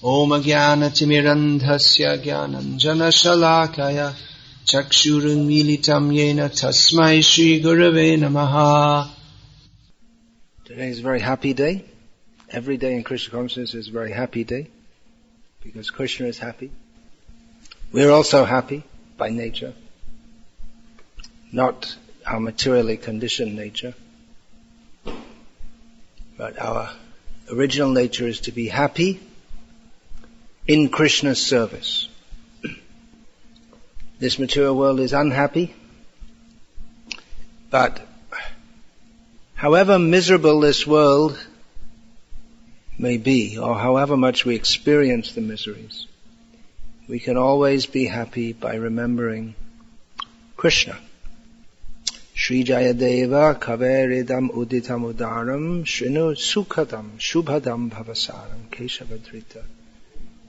Om Jnana-timirandhasya Jnananjana-shalakaya Chakshurunmilitam Yena Tasmai Shri Gurave Namaha. Today is a very happy day. Every day in Krishna consciousness is a very happy day because Krishna is happy. We're also happy by nature, not our materially conditioned nature, but our original nature is to be happy in Krishna's service. This material world is unhappy, but however miserable this world may be, or however much we experience the miseries, we can always be happy by remembering Krishna. Shri Jayadeva kaveridam uditam udaram shrinu sukhatam shubhadam bhavasaram keshavadrita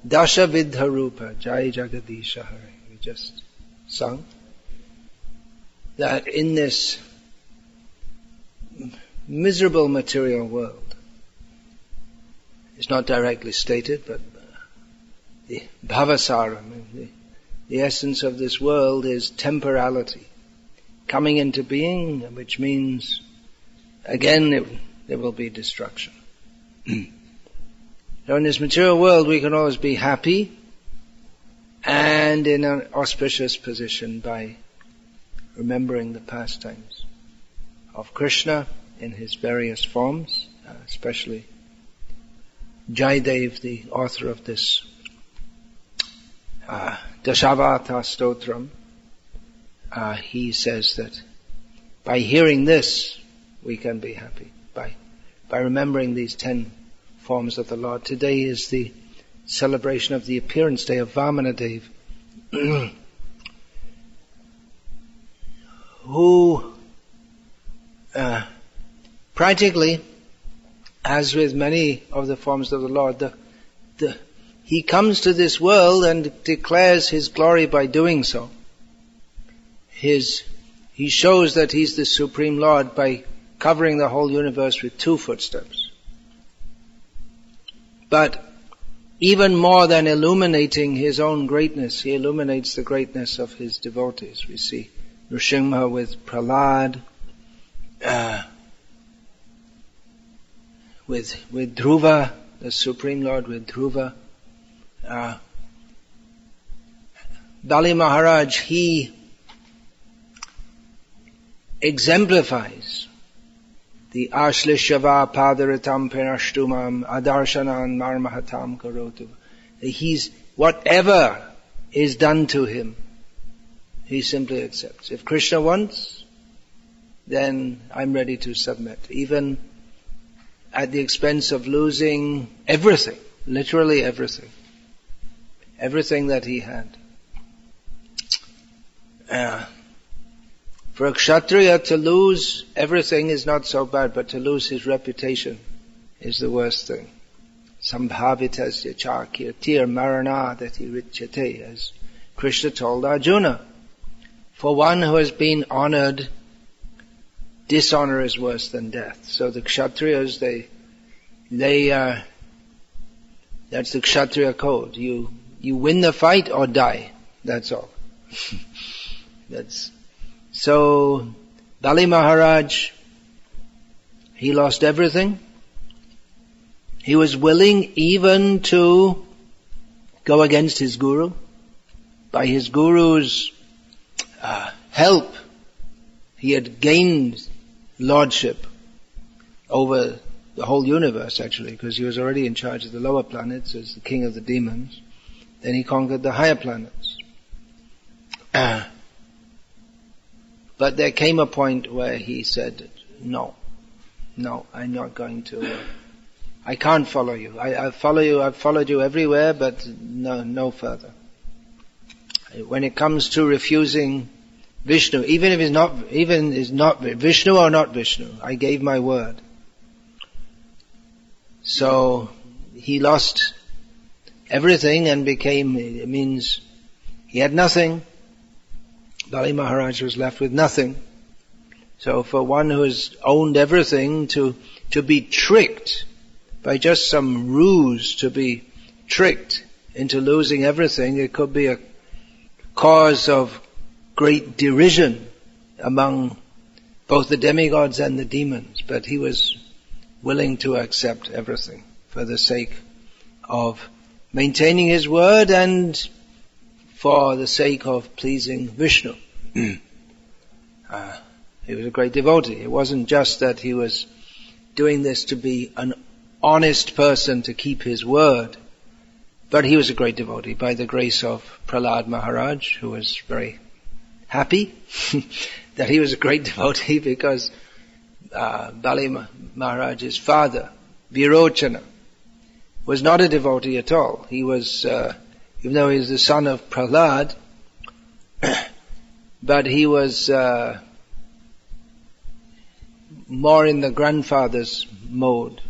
dasha vidharupa jai jagadisha hari. We just sung that in this miserable material world, it's not directly stated, but the bhavasaram, the essence of this world is temporality, coming into being, which means again there will be destruction. So in this material world we can always be happy and in an auspicious position by remembering the pastimes of Krishna in his various forms, especially Jayadev, the author of this Dashavata Stotram. He says that by hearing this we can be happy, by remembering these 10 forms of the Lord. Today is the celebration of the appearance day of Vamanadeva, who practically, as with many of the forms of the Lord, he comes to this world and declares his glory by doing so. He shows that he's the Supreme Lord by covering the whole universe with 2 footsteps. But even more than illuminating his own greatness, he illuminates the greatness of his devotees. We see Nrsimha with Prahlad, with Dhruva, the Supreme Lord with Dhruva. Bali Maharaj, he exemplifies the Ashlishava Padaratam Penashtumam Adarshanan Marmahatam Karotu. He's, whatever is done to him, he simply accepts. If Krishna wants, then I'm ready to submit, even at the expense of losing everything, literally everything that he had. For a Kshatriya to lose everything is not so bad, but to lose his reputation is the worst thing. Sambhavitasya cha kirtir maranadati richate, as Krishna told Arjuna. For one who has been honored, dishonor is worse than death. So the Kshatriyas, that's the Kshatriya code. You win the fight or die. That's all. So Bali Maharaj, he lost everything. He was willing even to go against his guru. By his guru's help, he had gained lordship over the whole universe, actually, because he was already in charge of the lower planets as the king of the demons. Then he conquered the higher planets. But there came a point where he said, no, I'm not going to, I can't follow you. I've followed you everywhere, but no further. When it comes to refusing Vishnu, even if it's not Vishnu or not Vishnu, I gave my word. So he lost everything and it means he had nothing. Bali Maharaj was left with nothing. So for one who has owned everything to be tricked by just some ruse, to be tricked into losing everything, it could be a cause of great derision among both the demigods and the demons. But he was willing to accept everything for the sake of maintaining his word and for the sake of pleasing Vishnu. He was a great devotee. It wasn't just that he was doing this to be an honest person to keep his word, but he was a great devotee by the grace of Prahlad Maharaj, who was very happy that he was a great devotee, because Bali Maharaj's father, Virochana, was not a devotee at all. He was, even though he was the son of Prahlad, but he was more in the grandfather's mode.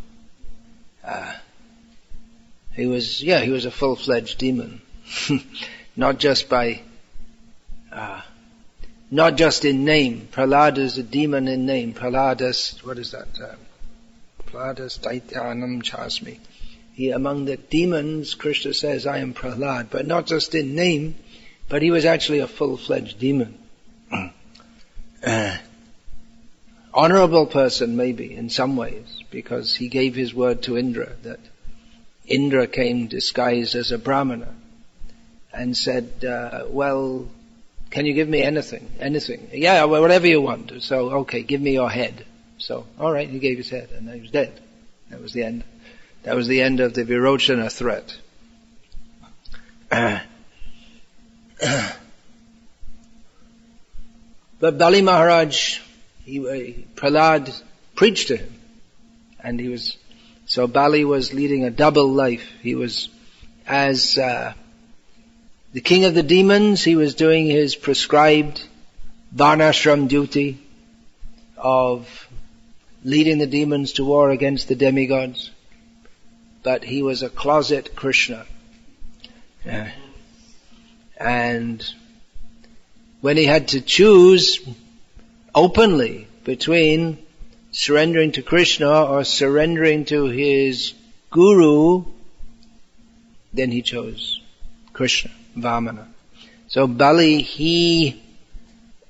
He was a full-fledged demon. Not just in name. Prahlad is a demon in name. Prahladas, what is that? Prahladas Daityanam Chasmi. Among the demons, Krishna says, I am Prahlad, but not just in name, but he was actually a full-fledged demon. Honorable person, maybe, in some ways, because he gave his word to Indra, that Indra came disguised as a Brahmana and said, well, can you give me anything? Anything. Yeah, well, whatever you want. So, okay, give me your head. So, alright, he gave his head, and he was dead. That was the end. That was the end of the Virochana threat. But Bali Maharaj, Prahlad preached to him, and so Bali was leading a double life. He was, as the king of the demons, he was doing his prescribed varnashram duty of leading the demons to war against the demigods. But he was a closet Krishna. And when he had to choose openly between surrendering to Krishna or surrendering to his guru, then he chose Krishna, Vamana. So Bali, he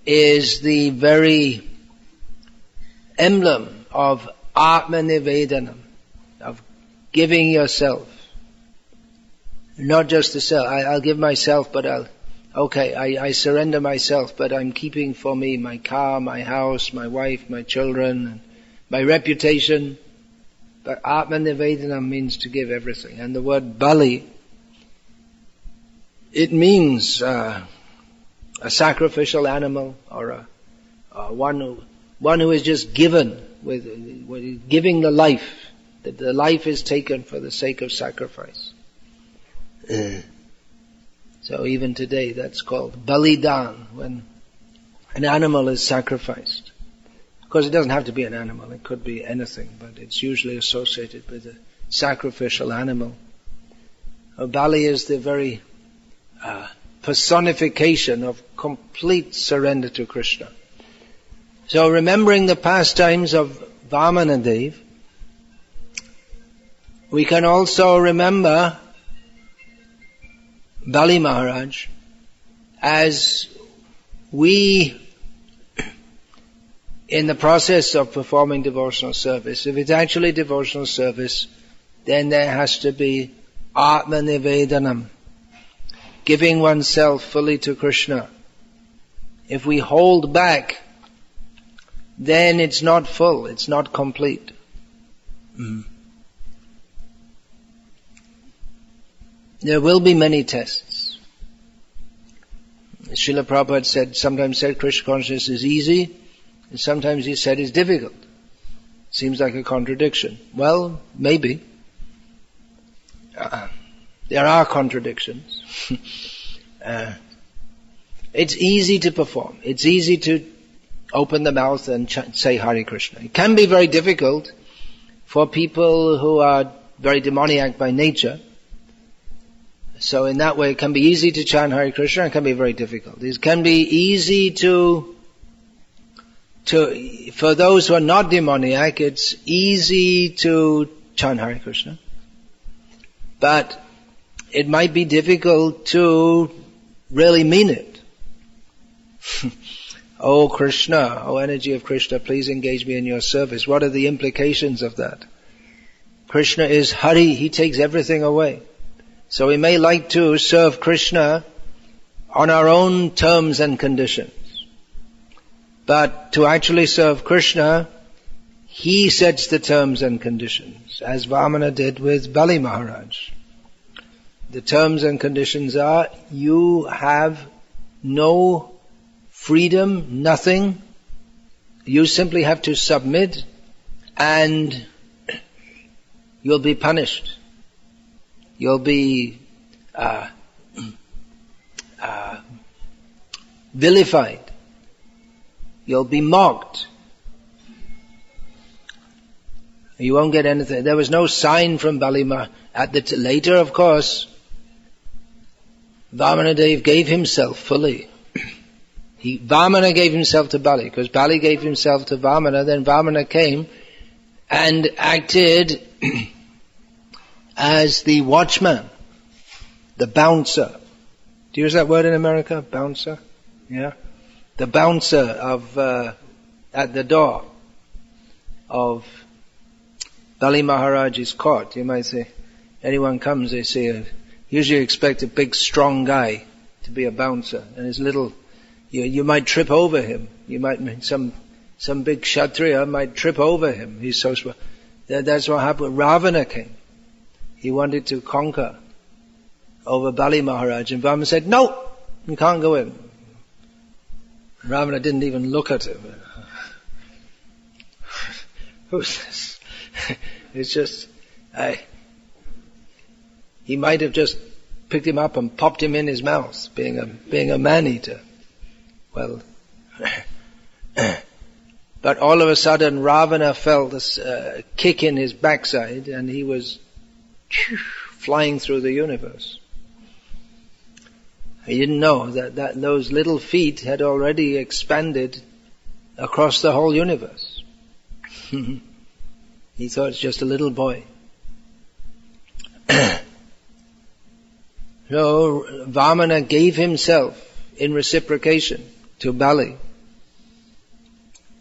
is the very emblem of Atmanivedanam, of giving yourself. Not just the self. I'll give myself, but I surrender myself, but I'm keeping for me my car, my house, my wife, my children, and my reputation. But Atmanivedanam means to give everything. And the word Bali, it means a sacrificial animal, or one who is just given, with giving the life, that the life is taken for the sake of sacrifice. So even today that's called Balidan, when an animal is sacrificed. Of course it doesn't have to be an animal, it could be anything, but it's usually associated with a sacrificial animal. Bali is the very personification of complete surrender to Krishna. So remembering the pastimes of Vamanadeva, we can also remember Bali Maharaj as we, in the process of performing devotional service, if it's actually devotional service, then there has to be Atmanivedanam, giving oneself fully to Krishna. If we hold back, then it's not full, it's not complete. There will be many tests. Srila Prabhupada sometimes said Krishna consciousness is easy, and sometimes he said it's difficult. Seems like a contradiction. Well, maybe. There are contradictions. It's easy to perform. It's easy to open the mouth and say Hare Krishna. It can be very difficult for people who are very demoniac by nature. So in that way it can be easy to chant Hare Krishna, it can be very difficult. It can be easy for those who are not demoniac, it's easy to chant Hare Krishna. But it might be difficult to really mean it. Oh Krishna, oh energy of Krishna, please engage me in your service. What are the implications of that? Krishna is Hari, he takes everything away. So we may like to serve Krishna on our own terms and conditions. But to actually serve Krishna, he sets the terms and conditions, as Vamana did with Bali Maharaj. The terms and conditions are, you have no freedom, nothing. You simply have to submit and you'll be punished. You'll be vilified. You'll be mocked. You won't get anything. There was no sign from Bali Maharaj. Later, of course, Vamanadeva gave himself fully. Vamana gave himself to Bali, because Bali gave himself to Vamana, then Vamana came and acted as the watchman, the bouncer. Do you use that word in America? Bouncer? Yeah? The bouncer of, at the door of Bali Maharaj's court. You might say, anyone comes, they say, usually expect a big strong guy to be a bouncer, and his little, you might trip over him. You might, some big Kshatriya might trip over him. He's so small. That's what happened. Ravana came. He wanted to conquer over Bali Maharaj, and Vamana said, no, you can't go in. Ravana didn't even look at him. Who's this? It's just, he might have just picked him up and popped him in his mouth, being a man-eater. Well, but all of a sudden Ravana felt a kick in his backside, and he was flying through the universe. He didn't know that those little feet had already expanded across the whole universe. He thought it's just a little boy. So Vamana gave himself in reciprocation to Bali.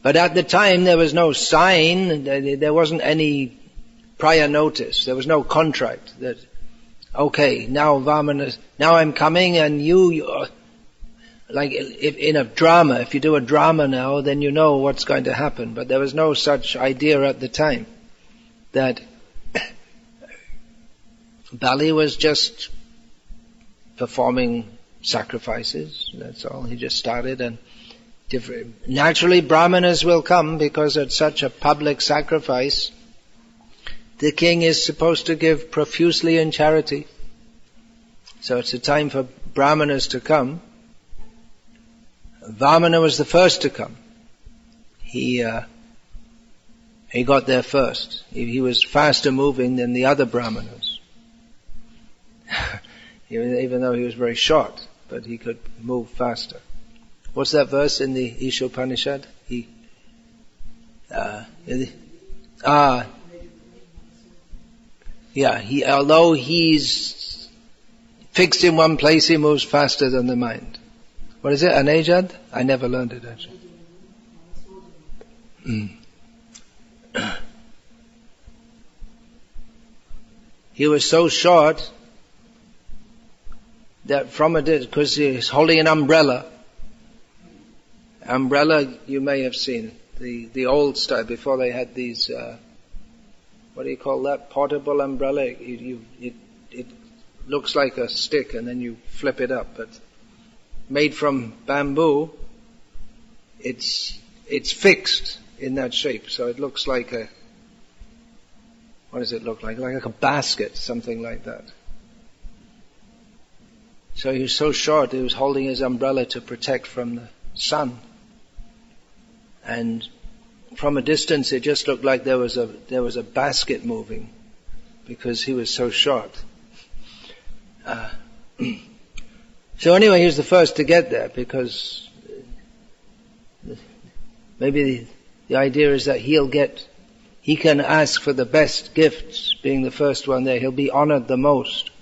But at the time there was no sign, there wasn't any prior notice, there was no contract that, okay, now Vamana, now I'm coming, and you like if in a drama, if you do a drama now, then you know what's going to happen. But there was no such idea at the time, that Bali was just performing sacrifices, that's all. He just started, and naturally brahmanas will come, because at such a public sacrifice, the king is supposed to give profusely in charity. So it's a time for brahmanas to come. Vamana was the first to come. He got there first. He was faster moving than the other brahmanas. Even though he was very short, but he could move faster. What's that verse in the Ishopanishad? Although he's fixed in one place, he moves faster than the mind. What is it? Anejad? I never learned it actually. He was so short that from a distance, because he's holding an umbrella. Umbrella, you may have seen the old style before they had these. What do you call that? Portable umbrella. It looks like a stick, and then you flip it up. But made from bamboo, it's fixed in that shape, so it looks like a. What does it look like? Like a basket, something like that. So he was so short, he was holding his umbrella to protect from the sun. And from a distance, it just looked like there was a basket moving, because he was so short. So anyway, he was the first to get there, because maybe the idea is that he can ask for the best gifts, being the first one there. He'll be honored the most.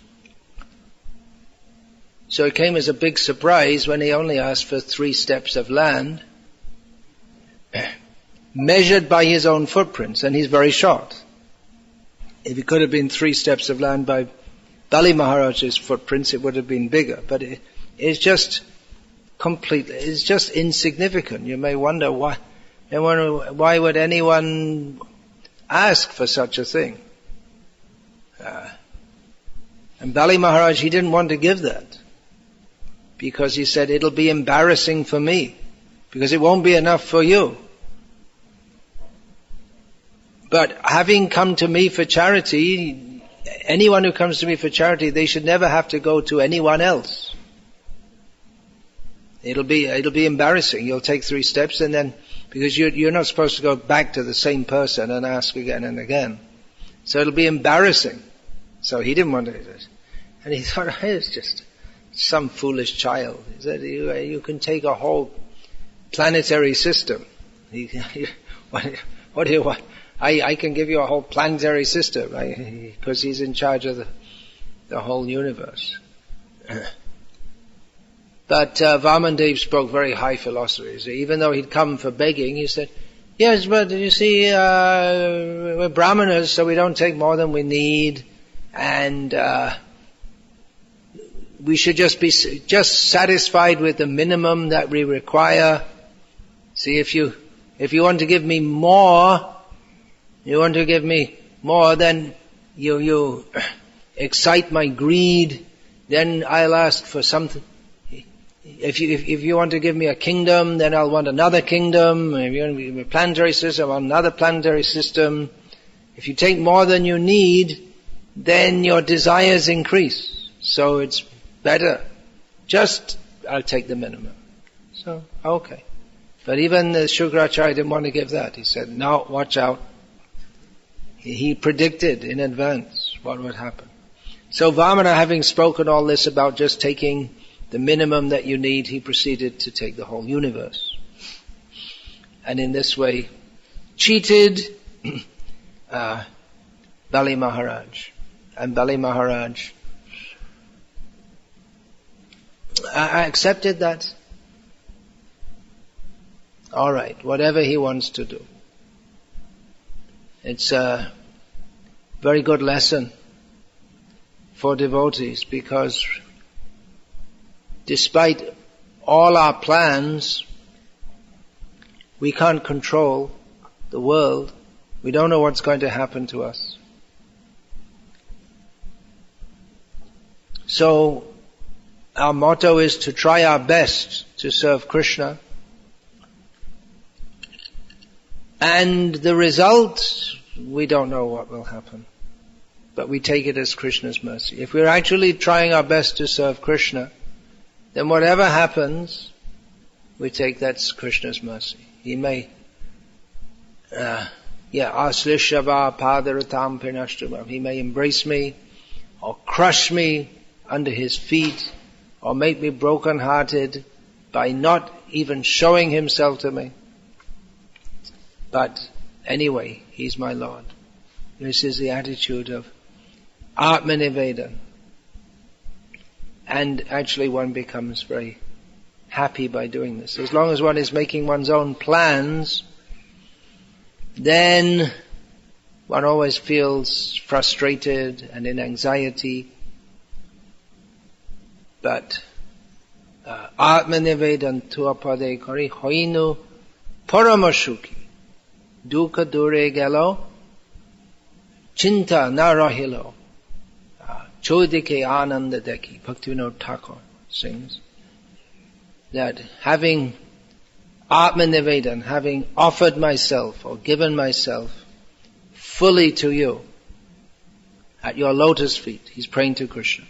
So it came as a big surprise when he only asked for 3 steps of land, measured by his own footprints, and he's very shocked. If it could have been 3 steps of land by Bali Maharaj's footprints, it would have been bigger. But it's just it's just insignificant. You may wonder why would anyone ask for such a thing? And Bali Maharaj, he didn't want to give that, because he said, it'll be embarrassing for me, because it won't be enough for you. But having come to me for charity, anyone who comes to me for charity, they should never have to go to anyone else. It'll be embarrassing. You'll take 3 steps, and then, because you're not supposed to go back to the same person and ask again and again. So it'll be embarrassing. So he didn't want to do it. And he thought, it's just some foolish child. He said, you can take a whole planetary system. What do you want? I can give you a whole planetary system, right? Because he's in charge of the whole universe. But Vamanadeva spoke very high philosophy. So even though he'd come for begging, he said, yes, but you see, we're brahmanas, so we don't take more than we need, and we should just be satisfied with the minimum that we require. See, if you want to give me more, then you excite my greed, then I'll ask for something. If you want to give me a kingdom, then I'll want another kingdom. If you want to give me a planetary system, I want another planetary system. If you take more than you need, then your desires increase. So it's better. I'll take the minimum. So, okay. But even the Shukracharya didn't want to give that. He said, no, watch out. He predicted in advance what would happen. So Vamana, having spoken all this about just taking the minimum that you need, he proceeded to take the whole universe. And in this way, cheated Bali Maharaj. And Bali Maharaj accepted that. All right, whatever he wants to do. It's a very good lesson for devotees, because despite all our plans, we can't control the world. We don't know what's going to happen to us. So our motto is to try our best to serve Krishna. And the result, we don't know what will happen. But we take it as Krishna's mercy. If we're actually trying our best to serve Krishna, then whatever happens, we take that's Krishna's mercy. He may, aslishava padaratam pinashtabam. He may embrace me, or crush me under his feet, or make me broken-hearted by not even showing himself to me. But anyway, he's my Lord. This is the attitude of Atmanivedan. And actually one becomes very happy by doing this. As long as one is making one's own plans, then one always feels frustrated and in anxiety. But Atmanivedan tuapade kari hoinu paramashuki dukkha dure gelo chinta na rahilo chodike ananda deki. Bhaktivinoda Thakur sings that having Atmanivedan, having offered myself or given myself fully to you at your lotus feet, he's praying to Krishna,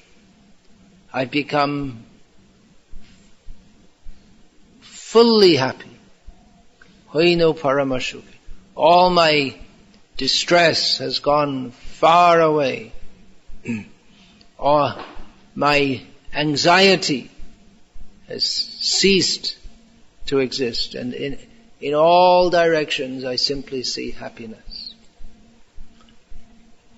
I've become fully happy. Hoino paramashuki. All my distress has gone far away. Or my anxiety has ceased to exist. And in all directions I simply see happiness.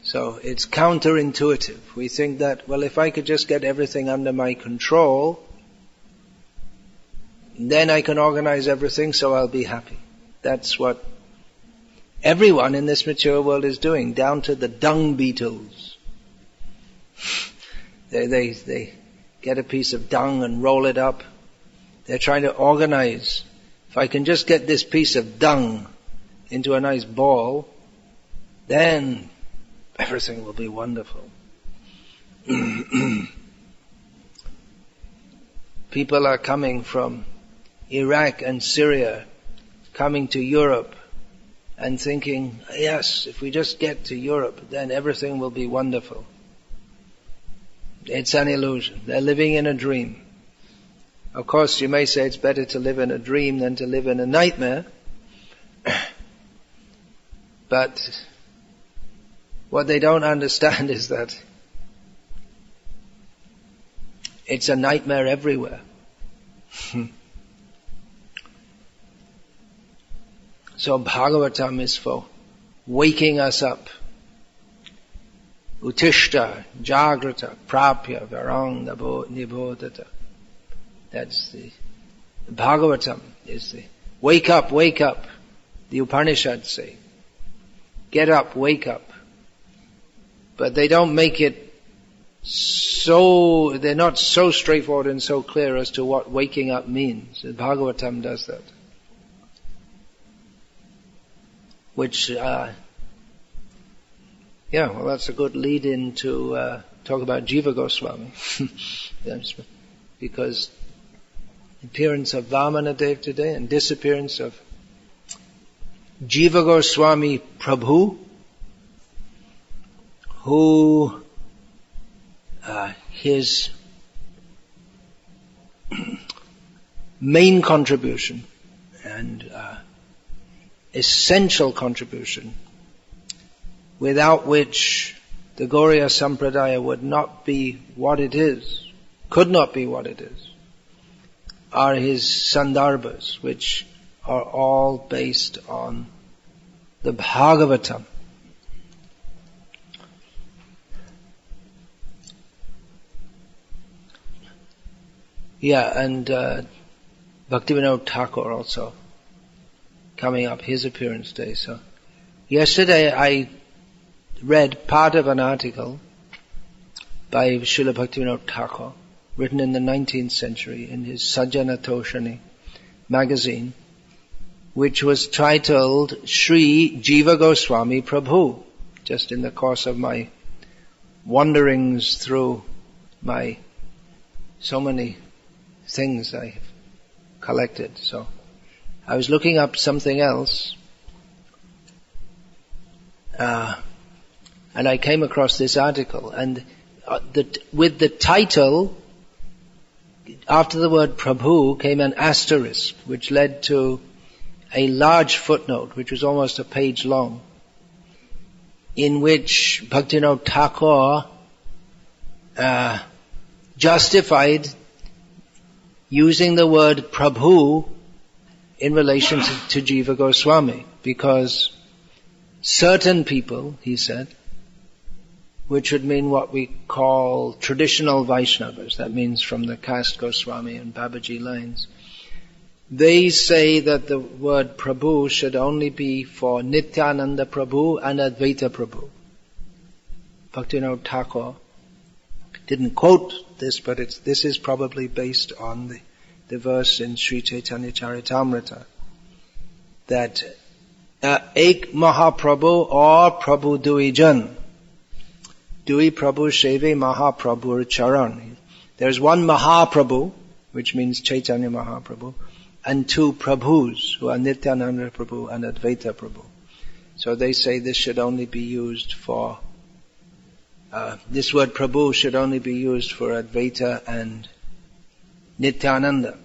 So it's counterintuitive. We think that, well, if I could just get everything under my control, then I can organize everything so I'll be happy. That's what everyone in this material world is doing, down to the dung beetles. They get a piece of dung and roll it up. They're trying to organize. If I can just get this piece of dung into a nice ball, then everything will be wonderful. People are coming from Iraq and Syria, coming to Europe and thinking, yes, if we just get to Europe, then everything will be wonderful. It's an illusion. They're living in a dream. Of course, you may say it's better to live in a dream than to live in a nightmare. But what they don't understand is that it's a nightmare everywhere. So Bhagavatam is for waking us up. Utishta, Jagrata, Prapya, Varang, Nibodhata. That's the Bhagavatam is the wake up, wake up. The Upanishads say, get up, wake up. But they don't make it they're not so straightforward and so clear as to what waking up means. The Bhagavatam does that. Which, that's a good lead-in to talk about Jiva Gosvami. Because the appearance of Vamanadeva today and disappearance of Jiva Goswami Prabhu, who his main contribution and essential contribution, without which the Gauriya Sampradaya would not be what it is, could not be what it is, are his Sandarbhas, which are all based on the Bhagavatam. And Bhaktivinoda Thakur also coming up, his appearance day. So yesterday I read part of an article by Srila Bhaktivinoda Thakur, written in the 19th century in his Sajjana Toshani magazine, which was titled Sri Jiva Goswami Prabhu, just in the course of my wanderings through my so many things I have collected. So I was looking up something else, and I came across this article, and with the title, after the word Prabhu came an asterisk, which led to a large footnote, which was almost a page long, in which Bhaktivinoda Thakur justified using the word Prabhu in relation to Jiva Goswami, because certain people, he said, which would mean what we call traditional Vaishnavas, that means from the caste Goswami and Babaji lines, they say that the word Prabhu should only be for Nityananda Prabhu and Advaita Prabhu. Bhaktivinoda Thakur didn't quote this, but this is probably based on the verse in Sri Chaitanya Charitamrita, that Ek Mahaprabhu or Prabhu Dui Jan, Dui Prabhu Sheve Mahaprabhu Charan. There's one Mahaprabhu, which means Chaitanya Mahaprabhu, and two Prabhus, who are Nityananda Prabhu and Advaita Prabhu. So they say this should only be used for this word Prabhu should only be used for Advaita and Nityananda.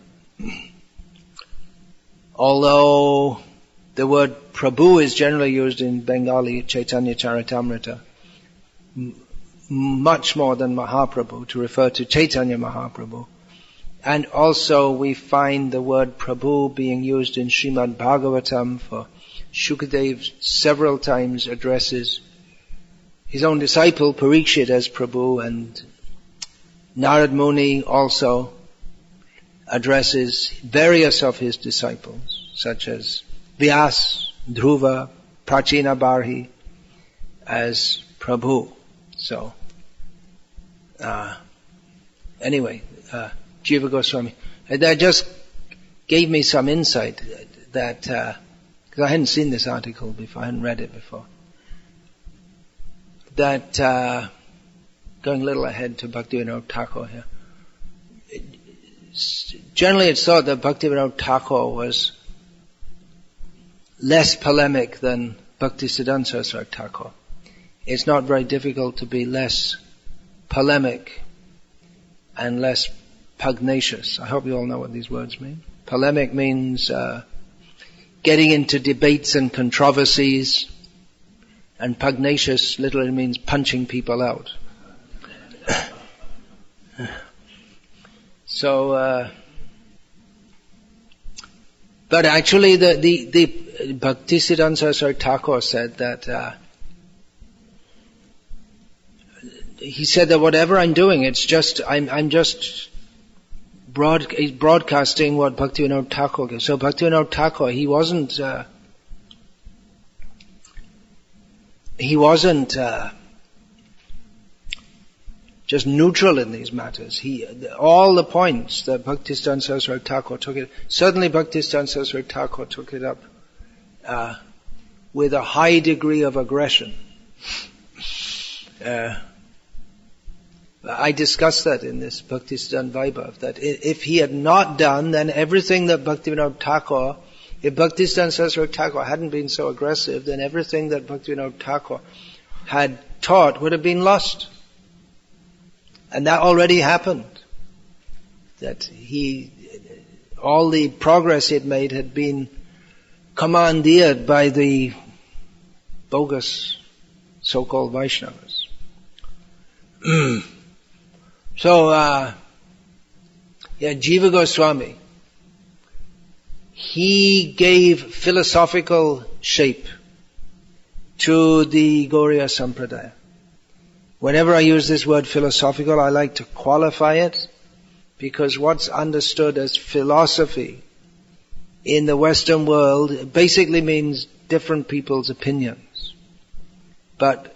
Although the word Prabhu is generally used in Bengali Chaitanya Charitamrita much more than Mahaprabhu, to refer to Chaitanya Mahaprabhu. And also we find the word Prabhu being used in Srimad Bhagavatam, for Shukadev several times addresses his own disciple Parikshit as Prabhu, and Narad Muni also addresses various of his disciples, such as Vyas, Dhruva, Prachina Barhi, as Prabhu. So, anyway, Jiva Goswami, that just gave me some insight that, because I hadn't seen this article before, I hadn't read it before, that, going a little ahead to Bhaktivinoda Thakur here, generally it's thought that Bhaktivinoda Thakur was less polemic than Bhaktisiddhanta Saraswati Thakur. It's not very difficult to be less polemic and less pugnacious. I hope you all know what these words mean. Polemic means getting into debates and controversies, and pugnacious literally means punching people out. So, but actually the Bhaktisiddhanta Saraswati Thakur said that, he said that whatever I'm doing, it's just, I'm just broadcasting what Bhaktivinoda Thakur gives. So Bhaktivinoda Thakur, he wasn't just neutral in these matters. All the points that Bhaktisiddhanta Saraswati Thakur took it, certainly Bhaktisiddhanta Saraswati Thakur took it up with a high degree of aggression. I discussed that in this Bhaktisiddhanta Vaibhav, that if he had not done, then everything that Bhaktivinoda Thakur, if Bhaktisiddhanta Saraswati Thakur hadn't been so aggressive, then everything that Bhaktivinoda Thakur had taught would have been lost. And that already happened. That all the progress he had made had been commandeered by the bogus so-called Vaishnavas. So, Jiva Goswami, he gave philosophical shape to the Gauriya Sampradaya. Whenever I use this word philosophical, I like to qualify it, because what's understood as philosophy in the Western world basically means different people's opinions. But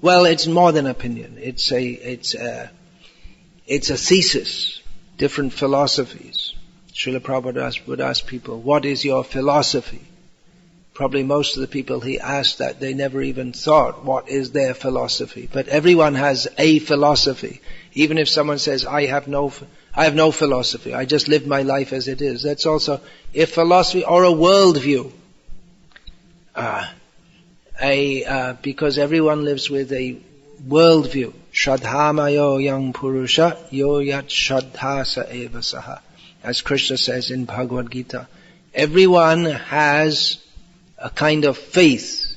well, it's more than opinion. It's a thesis. Different philosophies. Srila Prabhupada would ask people, what is your philosophy? Probably most of the people he asked that, they never even thought, what is their philosophy? But everyone has a philosophy. Even if someone says, I have no philosophy, I just live my life as it is. That's also a philosophy or a worldview. Because everyone lives with a worldview. Shraddhamayo yang purusha yo yat shraddhasa eva saha. As Krishna says in Bhagavad Gita. Everyone has a kind of faith,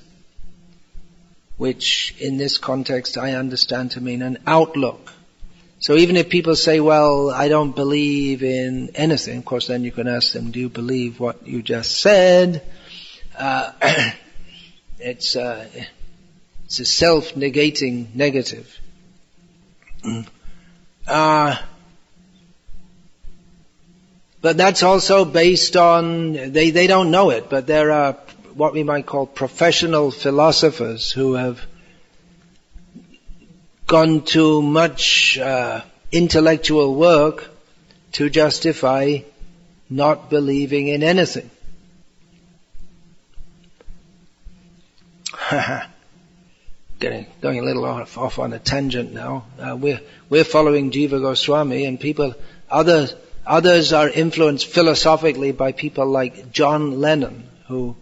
which in this context I understand to mean an outlook. So even if people say, well, I don't believe in anything, of course then you can ask them, do you believe what you just said? It's a self-negating negative. But that's also based on, they don't know it, but there are what we might call professional philosophers who have gone to much intellectual work to justify not believing in anything. Going a little off on a tangent now. We're following Jiva Goswami, and others are influenced philosophically by people like John Lennon, who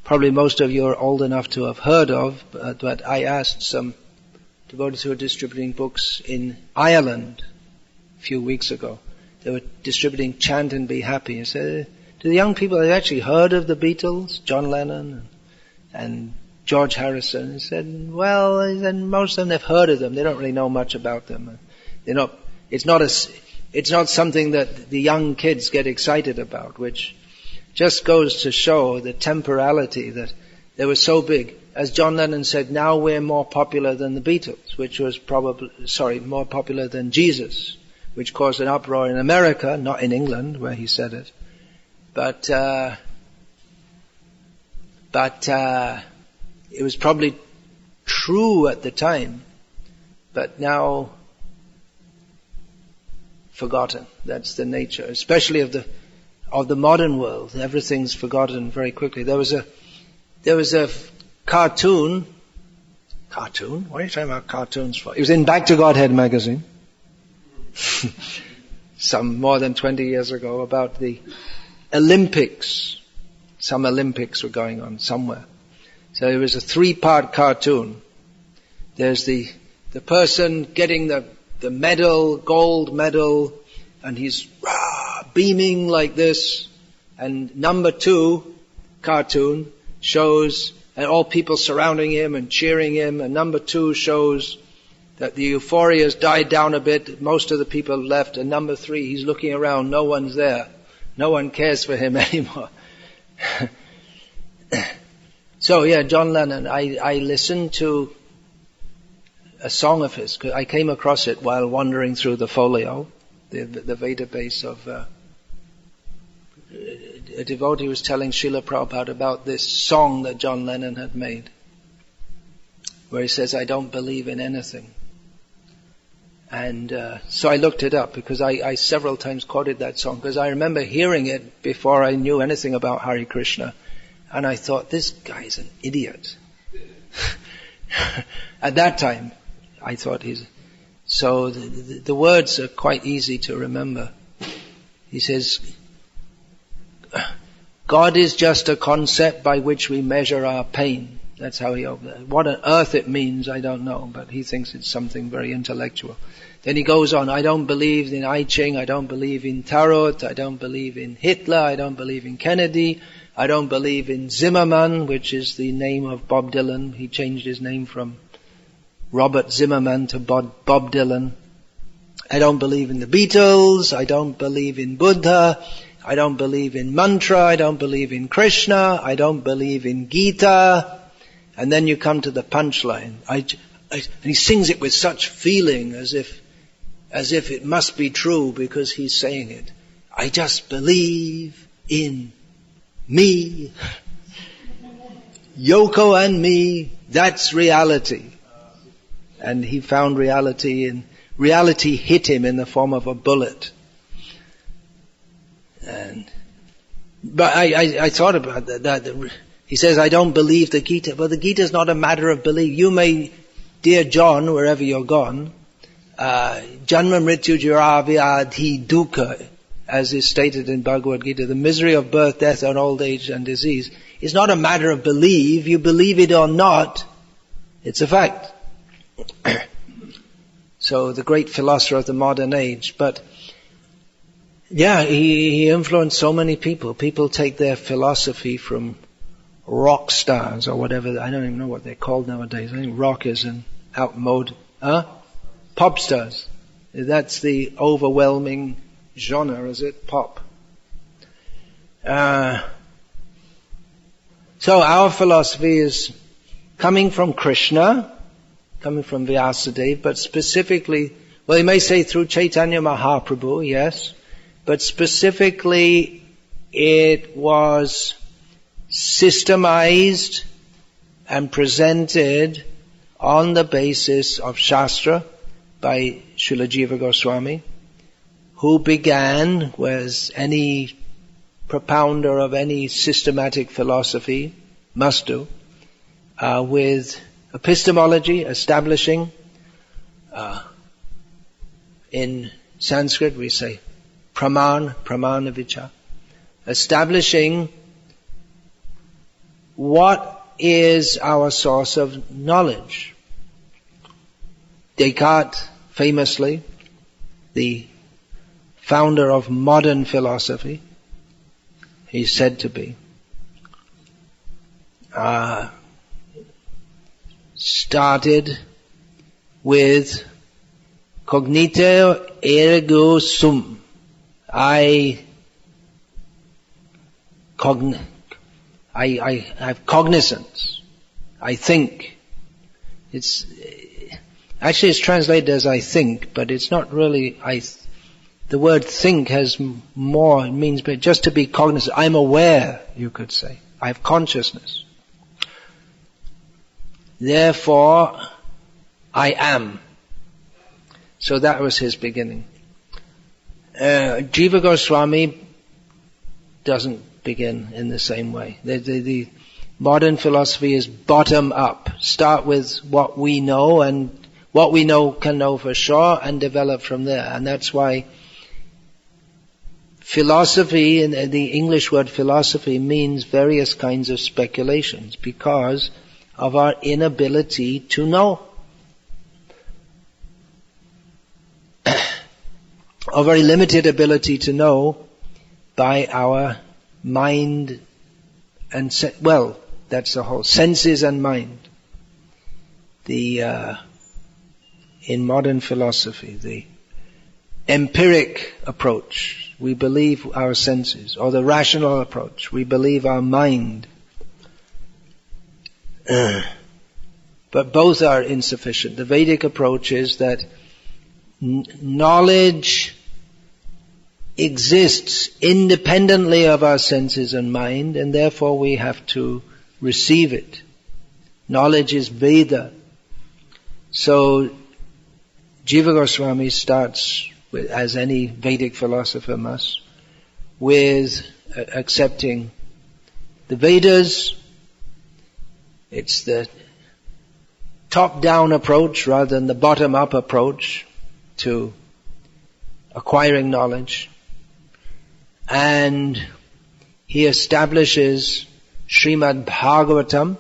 probably most of you are old enough to have heard of, but I asked some devotees who are distributing books in Ireland a few weeks ago. They were distributing Chant and Be Happy. I said, do the young people have actually heard of the Beatles, John Lennon and George Harrison? He said, well, most of them have heard of them. They don't really know much about them. It's not something that the young kids get excited about, which just goes to show the temporality that they were so big. as John Lennon said, now we're more popular than the Beatles, which was more popular than Jesus, which caused an uproar in America, not in England, where he said it. But it was probably true at the time, but now forgotten. That's the nature, especially of the modern world. Everything's forgotten very quickly. There was a cartoon. Cartoon? What are you talking about cartoons for? It was in Back to Godhead magazine, some more than 20 years ago, about the Olympics. Some Olympics were going on somewhere. So it was a 3-part cartoon. There's the person getting the medal, gold medal, and he's beaming like this. And number 2 cartoon shows, and all people surrounding him and cheering him, and number 2 shows that the euphoria has died down a bit, most of the people have left, and number 3, he's looking around, no one's there. No one cares for him anymore. So yeah, John Lennon, I listened to a song of his. I came across it while wandering through the folio, the database of a devotee was telling Srila Prabhupada about this song that John Lennon had made, where he says, I don't believe in anything. And so I looked it up, because I several times quoted that song, because I remember hearing it before I knew anything about Hare Krishna. And I thought, this guy's an idiot. At that time, I thought so the words are quite easy to remember. He says, God is just a concept by which we measure our pain. That's how what on earth it means, I don't know, but he thinks it's something very intellectual. Then he goes on, I don't believe in I Ching, I don't believe in Tarot, I don't believe in Hitler, I don't believe in Kennedy, I don't believe in Zimmerman, which is the name of Bob Dylan. He changed his name from Robert Zimmerman to Bob Dylan. I don't believe in the Beatles, I don't believe in Buddha, I don't believe in mantra, I don't believe in Krishna, I don't believe in Gita. And then you come to the punchline. And he sings it with such feeling, as if it must be true because he's saying it. I just believe in me. Yoko and me, that's reality. And he found reality, and reality hit him in the form of a bullet. But I thought about that. He says, I don't believe the Gita. But the Gita is not a matter of belief. You may, dear John, wherever you're gone, Janma Mrityu Jara Vyadhi Dukkha, as is stated in Bhagavad Gita, the misery of birth, death, and old age and disease, is not a matter of belief. You believe it or not, it's a fact. So the great philosopher of the modern age. But yeah, he influenced so many people. People take their philosophy from rock stars or whatever. I don't even know what they're called nowadays. I think rock is an outmoded. Pop stars. That's the overwhelming genre, is it? Pop. So our philosophy is coming from Krishna, coming from Vyasadeva, but specifically, well, you may say through Chaitanya Mahaprabhu, yes, but specifically it was systemized and presented on the basis of Shastra by Srila Jiva Gosvami, who began, was any propounder of any systematic philosophy must do, with epistemology, establishing, in Sanskrit we say pramana vichar, establishing what is our source of knowledge. Descartes, famously, the founder of modern philosophy, he's said to be, started with cognito ergo sum. I have cognizance. I think. Actually it's translated as I think, but it's not really the word think has more, it means just to be cognizant. I'm aware, you could say. I have consciousness. Therefore, I am. So that was his beginning. Jiva Goswami doesn't begin in the same way. The modern philosophy is bottom up. Start with what we know, and what we know can know for sure, and develop from there. And that's why philosophy, and the English word philosophy, means various kinds of speculations, because of our inability to know. Our very limited ability to know by our mind and that's the whole senses and mind. In modern philosophy, the empiric approach, we believe our senses, or the rational approach, we believe our mind. But both are insufficient. The Vedic approach is that knowledge exists independently of our senses and mind, and therefore we have to receive it. Knowledge is Veda. So Jiva Goswami starts with, as any Vedic philosopher must, with accepting the Vedas. It's the top-down approach rather than the bottom-up approach to acquiring knowledge. And he establishes Srimad Bhagavatam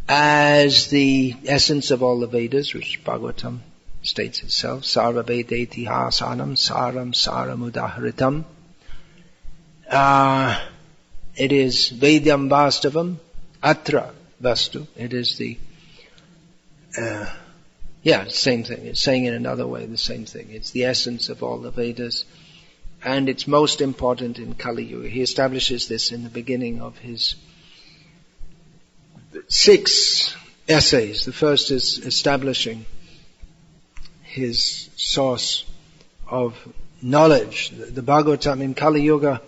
as the essence of all the Vedas, which Bhagavatam states itself, Sarva Vedeti Hasanam Saram Saramudahritam. It is Vedyam Vastavam Atra Vastu. It is the same thing. It's saying in another way the same thing. It's the essence of all the Vedas, and it's most important in Kali Yuga. He establishes this in the beginning of his 6 essays. The first is establishing his source of knowledge. The Bhagavatam in Kali Yuga,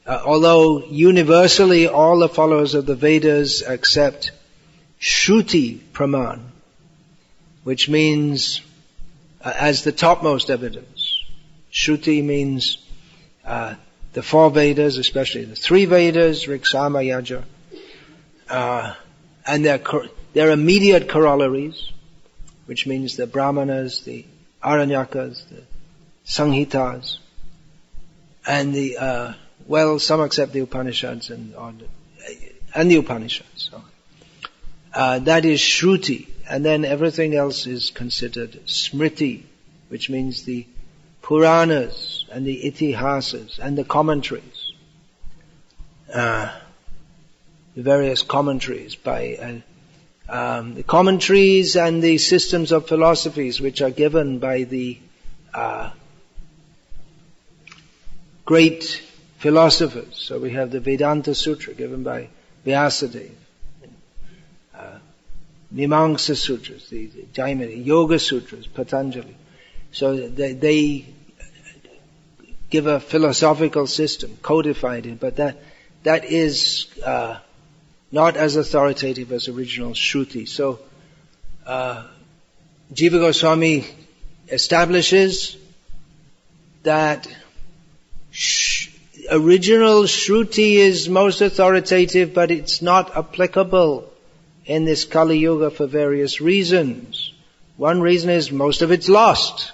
although universally all the followers of the Vedas accept Shruti Praman, which means as the topmost evidence. Shruti means the 4 Vedas, especially the 3 Vedas, Rig, Sama, Yajur, and their immediate corollaries, which means the Brahmanas, the Aranyakas, the Samhitas, and some accept the Upanishads and the Upanishads. So, that is Shruti. And then everything else is considered Smriti, which means the Puranas and the Itihasas and the commentaries. The various commentaries by the commentaries and the systems of philosophies which are given by the great philosophers. So we have the Vedanta Sutra given by Vyasadeva, Mimamsa Sutras, the Jaimini, Yoga Sutras, Patanjali. So they give a philosophical system, codified it, but that is not as authoritative as original Shruti. So Jiva Goswami establishes that original Shruti is most authoritative, but it's not applicable in this Kali Yuga for various reasons. One reason is most of it's lost.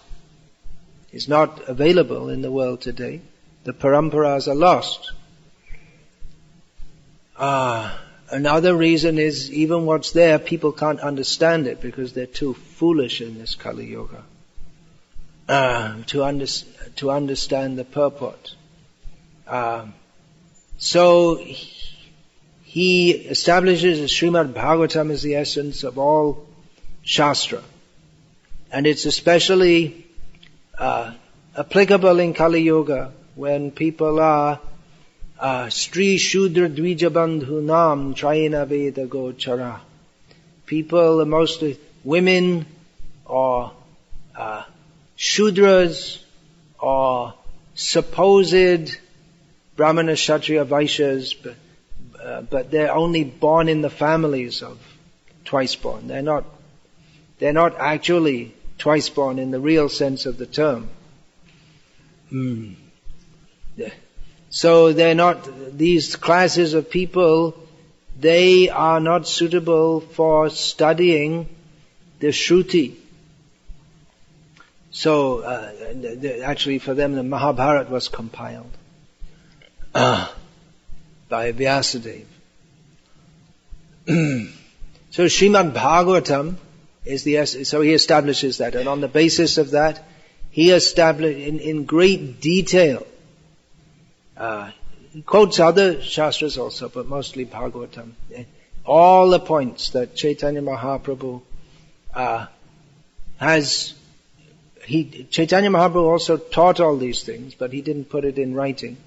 It's not available in the world today. The paramparas are lost. Another reason is even what's there, people can't understand it because they're too foolish in this Kali Yuga to understand the purport. So he establishes that Srimad Bhagavatam is the essence of all Shastra. And it's especially applicable in Kali Yuga when people are Stri Shudra Dvija Bandhu Nam Trayena Veda Gochara. people are mostly women or Shudras or supposed Brahmana, Kshatriya, Vaishyas, but they're only born in the families of twice born. They're not actually twice born in the real sense of the term. So they're not, these classes of people, they are not suitable for studying the Shruti. So, actually for them the Mahabharata was compiled by Vyasadeva. So Srimad Bhagavatam is so he establishes that, and on the basis of that, he established in great detail, he quotes other Shastras also, but mostly Bhagavatam, all the points that Chaitanya Mahaprabhu Chaitanya Mahaprabhu also taught all these things, but he didn't put it in writing.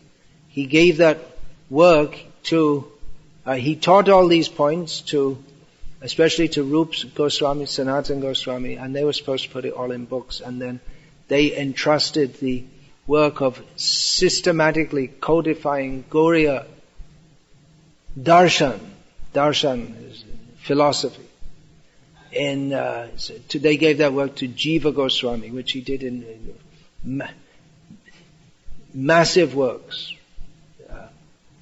He gave that work to, he taught all these points to, especially to Rup Goswami, Sanatana Goswami, and they were supposed to put it all in books, and then they entrusted the work of systematically codifying Gauriya Darshan. Darshan is philosophy. They gave that work to Jiva Goswami, which he did in massive works,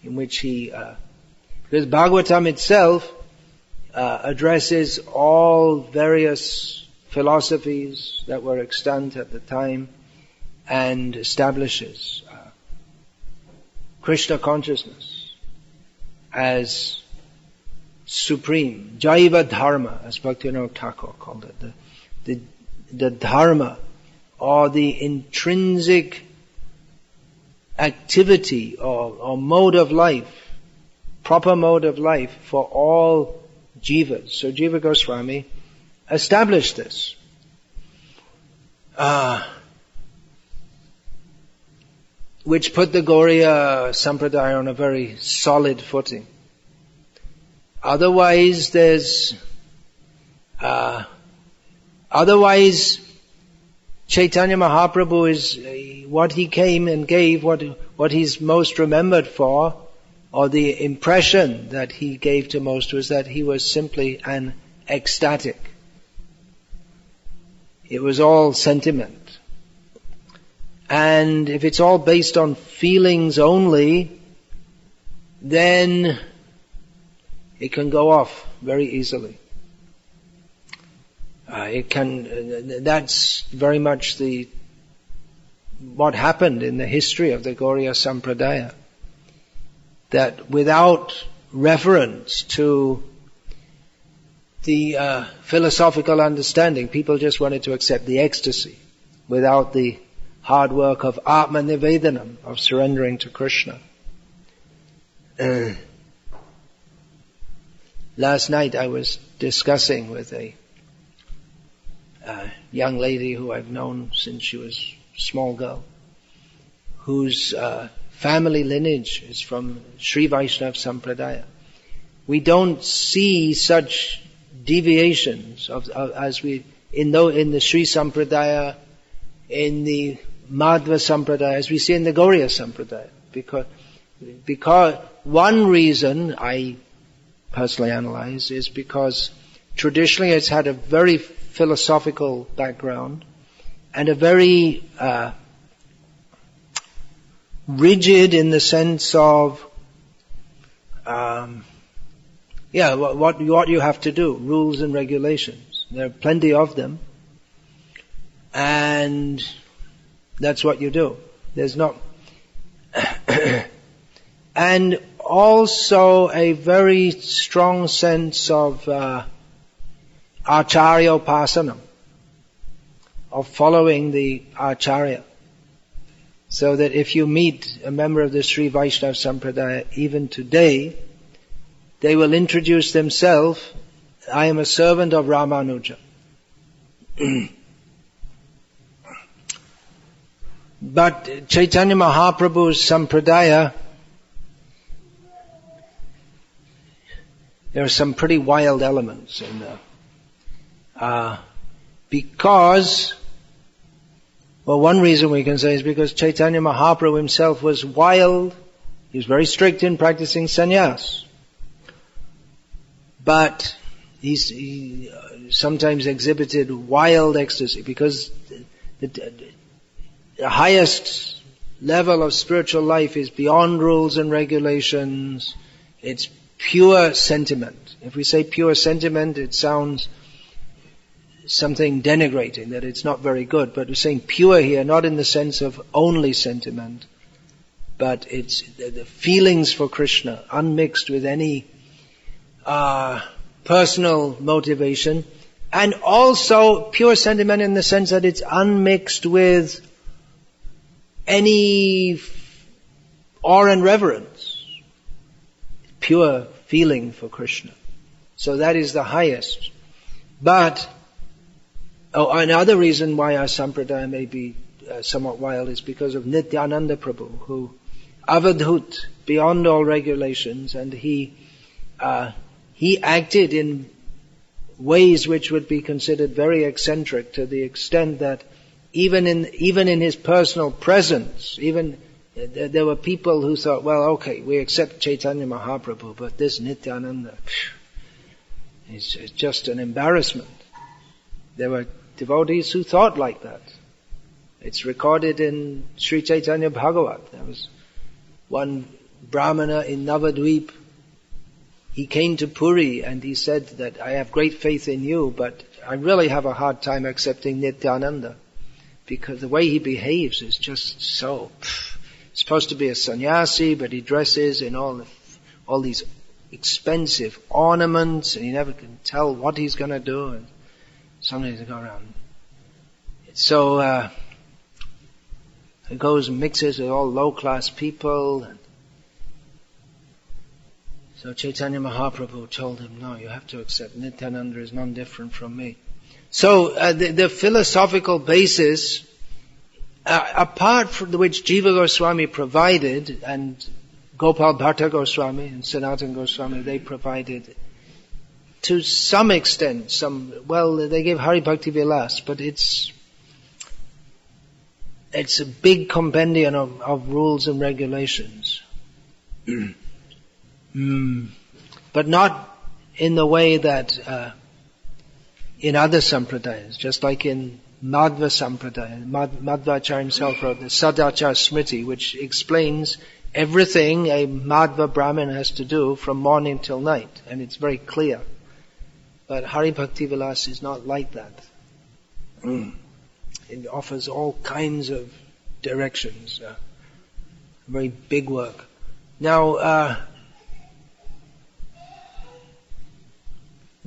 in which he, because Bhagavatam itself addresses all various philosophies that were extant at the time and establishes Krishna consciousness as supreme, Jiva Dharma, as Bhaktivinoda Thakur called it, the Dharma, or the intrinsic activity or mode of life, proper mode of life for all Jivas. So Jiva Goswami established this. Which put the Gauriya Sampradaya on a very solid footing. Otherwise, Chaitanya Mahaprabhu is what he came and gave, what he's most remembered for, or the impression that he gave to most was that he was simply an ecstatic. It was all sentiment. And if it's all based on feelings only, then it can go off very easily. That's very much what happened in the history of the Gauriya Sampradaya. That without reference to the philosophical understanding, people just wanted to accept the ecstasy without the hard work of Atma Nivedanam, of surrendering to Krishna. Last night I was discussing with a young lady who I've known since she was a small girl, whose family lineage is from Sri Vaishnava Sampradaya. We don't see such deviations as we in the Sri Sampradaya, in the Madhva Sampradaya, as we see in the Gauriya Sampradaya. Because one reason I personally analyze is because traditionally it's had a very philosophical background and a very rigid in the sense of what you have to do, rules and regulations. There are plenty of them, and that's what you do. There's not and also a very strong sense of Acharya Upasanam, of following the Acharya. So that if you meet a member of the Sri Vaishnava Sampradaya even today, they will introduce themselves, I am a servant of Ramanuja. But Chaitanya Mahaprabhu's Sampradaya, there are some pretty wild elements in Because, well, one reason we can say is because Chaitanya Mahaprabhu himself was wild. He was very strict in practicing sannyas. But he sometimes exhibited wild ecstasy, because the highest level of spiritual life is beyond rules and regulations. It's pure sentiment. If we say pure sentiment, it sounds something denigrating, that it's not very good. But we're saying pure here, not in the sense of only sentiment, but it's the feelings for Krishna, unmixed with any personal motivation, and also pure sentiment in the sense that it's unmixed with any awe and reverence. Pure feeling for Krishna. So that is the highest. But another reason why our sampradaya may be somewhat wild is because of Nityananda Prabhu, who avadhut, beyond all regulations, and he acted in ways which would be considered very eccentric, to the extent that even in his personal presence, there were people who thought, well, okay, we accept Chaitanya Mahaprabhu, but this Nityananda is just an embarrassment. There were devotees who thought like that. It's recorded in Sri Chaitanya Bhagavat. There was one Brahmana in Navadvip. He came to Puri and he said that I have great faith in you, but I really have a hard time accepting Nityananda, because the way he behaves is just so. He's supposed to be a sannyasi, but he dresses in all these expensive ornaments, and you never can tell what he's going to do. And sometimes they go around. So he goes and mixes with all low-class people. And so Chaitanya Mahaprabhu told him, no, you have to accept. Nityananda is none different from me. So the philosophical basis, apart from which Jiva Goswami provided, and Gopal Bhatta Goswami and Sanatana Goswami, they provided to some extent, they gave Hari Bhakti Vilas, but it's a big compendium of rules and regulations. But not in the way that in other sampradayas, just like in Madhva Sampradaya. Madhvacharya himself wrote the Sadachar Smriti, which explains everything a Madhva Brahmin has to do from morning till night, and it's very clear. But Hari Bhakti Vilas is not like that. It offers all kinds of directions. Very big work. Now,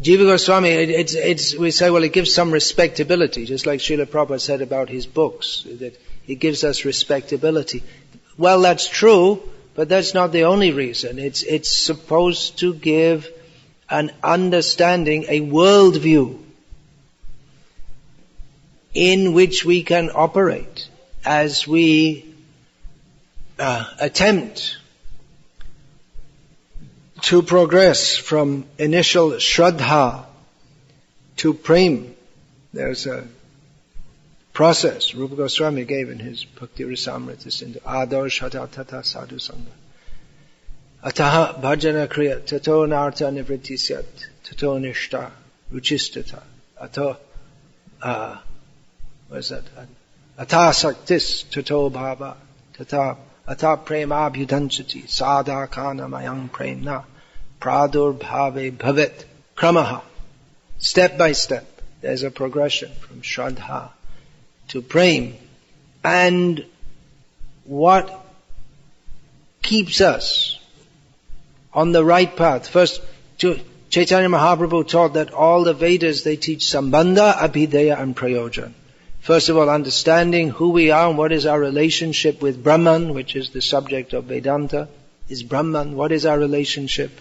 Jiva Goswami, we say, well, it gives some respectability, just like Srila Prabhupada said about his books, that it gives us respectability. Well, that's true, but that's not the only reason. It's supposed to give an understanding, a worldview in which we can operate as we attempt to progress from initial Shraddha to Prem. There's a process Rupa Goswami gave in his Bhakti Rasamrita Sindhu. Adar Shata Tata Sadhu Sangha. Ataha Bhajana Kriya Tato Narta Nivritti Syat Tato Nishta Ruchistata Ato what is that? Ata Saktis Tato Bhava Tata Ata Prema Abhyudanchati Sada Kana Mayang Premna Pradur Bhave Bhavet Kramaha. Step by step, there's a progression from Shraddha to Prem. And what keeps us on the right path? First, Chaitanya Mahaprabhu taught that all the Vedas, they teach Sambandha, Abhideya and Prayojan. First of all, understanding who we are and what is our relationship with Brahman, which is the subject of Vedanta, is Brahman. What is our relationship?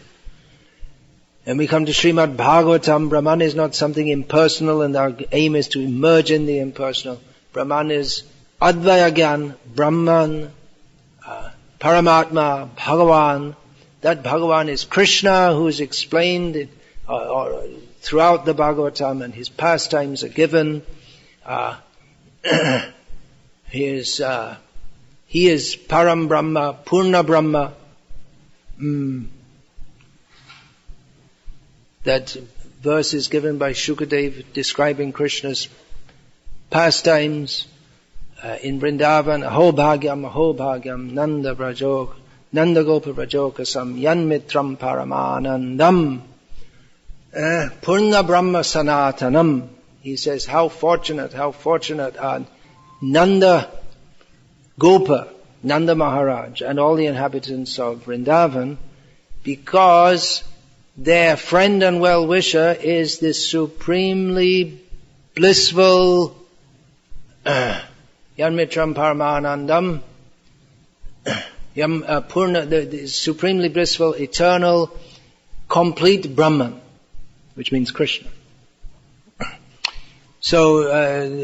And we come to Srimad Bhagavatam. Brahman is not something impersonal, and our aim is to emerge in the impersonal. Brahman is Advaya Gyan, Brahman, Paramatma, Bhagavan. That Bhagavan is Krishna, who is explained throughout the Bhagavatam, and his pastimes are given. He is Param Brahma, Purna Brahma. That verse is given by Shukadev describing Krishna's pastimes in Vrindavan. Aho bhagyam, Nanda Gopa Vrajokasam, Yan Mitram Paramanandam, Purna Brahma Sanatanam. He says, how fortunate are Nanda Gopa, Nanda Maharaj, and all the inhabitants of Vrindavan, because their friend and well-wisher is this supremely blissful Yanmitram Paramanandam, the supremely blissful, eternal, complete Brahman, which means Krishna. So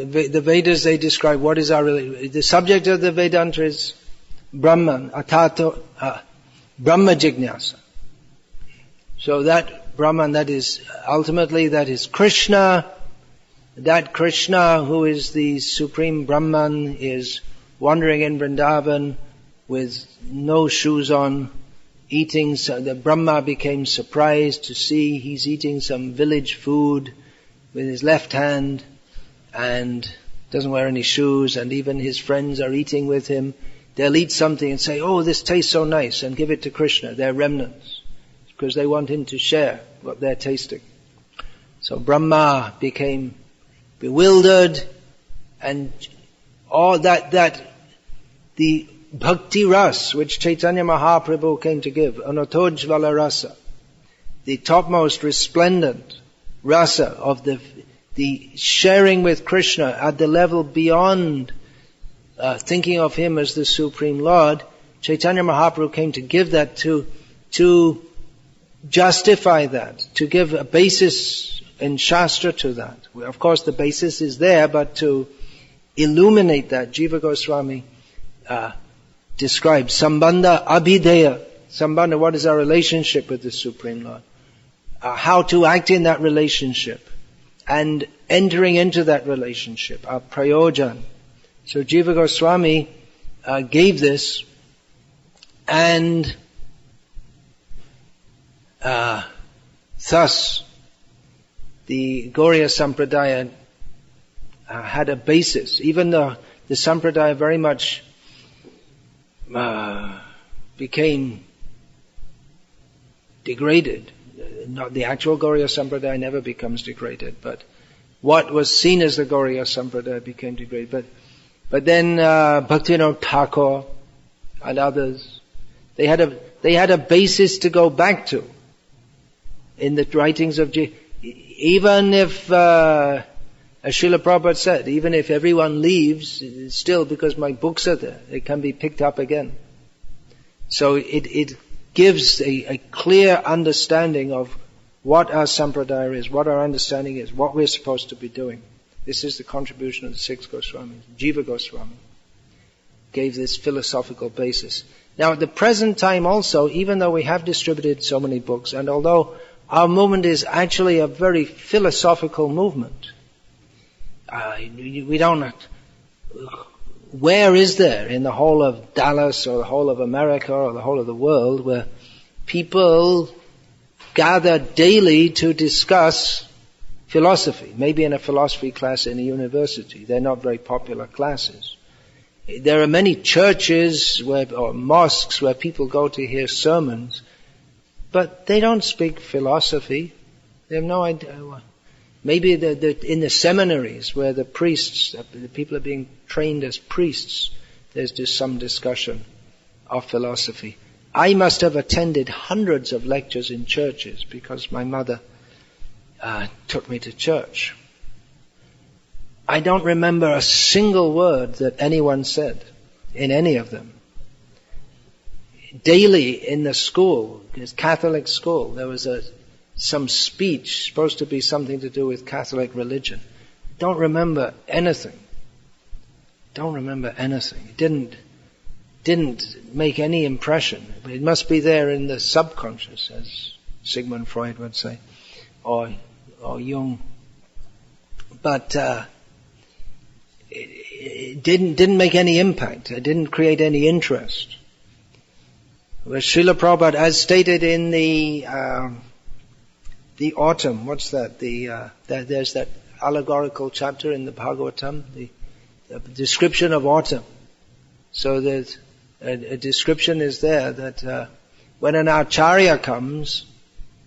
the Vedas, they describe what is our religion. The subject of the Vedanta is Brahman, Atato, Brahma Jignasa. So that Brahman, that is Krishna. That Krishna, who is the supreme Brahman, is wandering in Vrindavan with no shoes on, eating. So the Brahma became surprised to see he's eating some village food with his left hand and doesn't wear any shoes, and even his friends are eating with him. They'll eat something and say, oh, this tastes so nice, and give it to Krishna. They're remnants, because they want him to share what they're tasting. So Brahma became bewildered, and all that the Bhakti Ras, which Chaitanya Mahaprabhu came to give, Anatojvala Rasa, the topmost resplendent rasa of the sharing with Krishna at the level beyond thinking of him as the Supreme Lord, Chaitanya Mahaprabhu came to give that to justify that, to give a basis in Shastra to that. Of course the basis is there, but to illuminate that, Jiva Gosvami describes Sambandha Abhideya. Sambandha, what is our relationship with the Supreme Lord? How to act in that relationship, and entering into that relationship, our prayojan. So Jiva Goswami gave this, and thus the Gauriya Sampradaya had a basis, even though the Sampradaya very much became degraded. Not the actual Gauriya Sampradaya never becomes degraded, but what was seen as the Gauriya Sampradaya became degraded. But then Bhaktivinoda Thakur and others, they had a basis to go back to in the writings of Jiva. Even if, as Srila Prabhupada said, even if everyone leaves, still because my books are there, it can be picked up again. So it gives a clear understanding of what our sampradaya is, what our understanding is, what we're supposed to be doing. This is the contribution of the six Goswamis. Jiva Goswami gave this philosophical basis. Now at the present time also, even though we have distributed so many books, and although our movement is actually a very philosophical movement, we don't... Where is there in the whole of Dallas or the whole of America or the whole of the world where people gather daily to discuss philosophy? Maybe in a philosophy class in a university. They're not very popular classes. There are many churches or mosques where people go to hear sermons, but they don't speak philosophy. They have no idea. Maybe in the seminaries where the priests, the people are being trained as priests, there's just some discussion of philosophy. I must have attended hundreds of lectures in churches because my mother took me to church. I don't remember a single word that anyone said in any of them. Daily in the school, this Catholic school, there was some speech supposed to be something to do with Catholic religion. Don't remember anything. It didn't make any impression. It must be there in the subconscious, as Sigmund Freud would say, or or Jung. But it didn't make any impact. It didn't create any interest. Where Srila Prabhupada, as stated in the autumn, what's that? There's that allegorical chapter in the Bhagavatam, the description of autumn. So there's a description is there that when an acharya comes,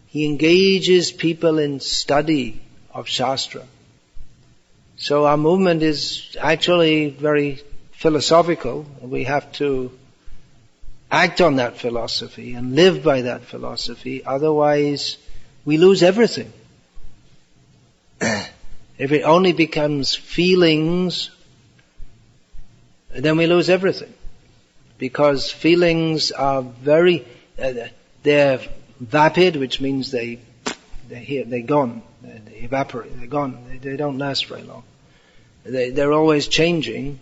he engages people in study of Shastra. So our movement is actually very philosophical. We have to act on that philosophy and live by that philosophy. Otherwise, we lose everything. If it only becomes feelings, then we lose everything. Because feelings are they're vapid, which means they're gone. They evaporate, they're gone. They don't last very long. They're always changing.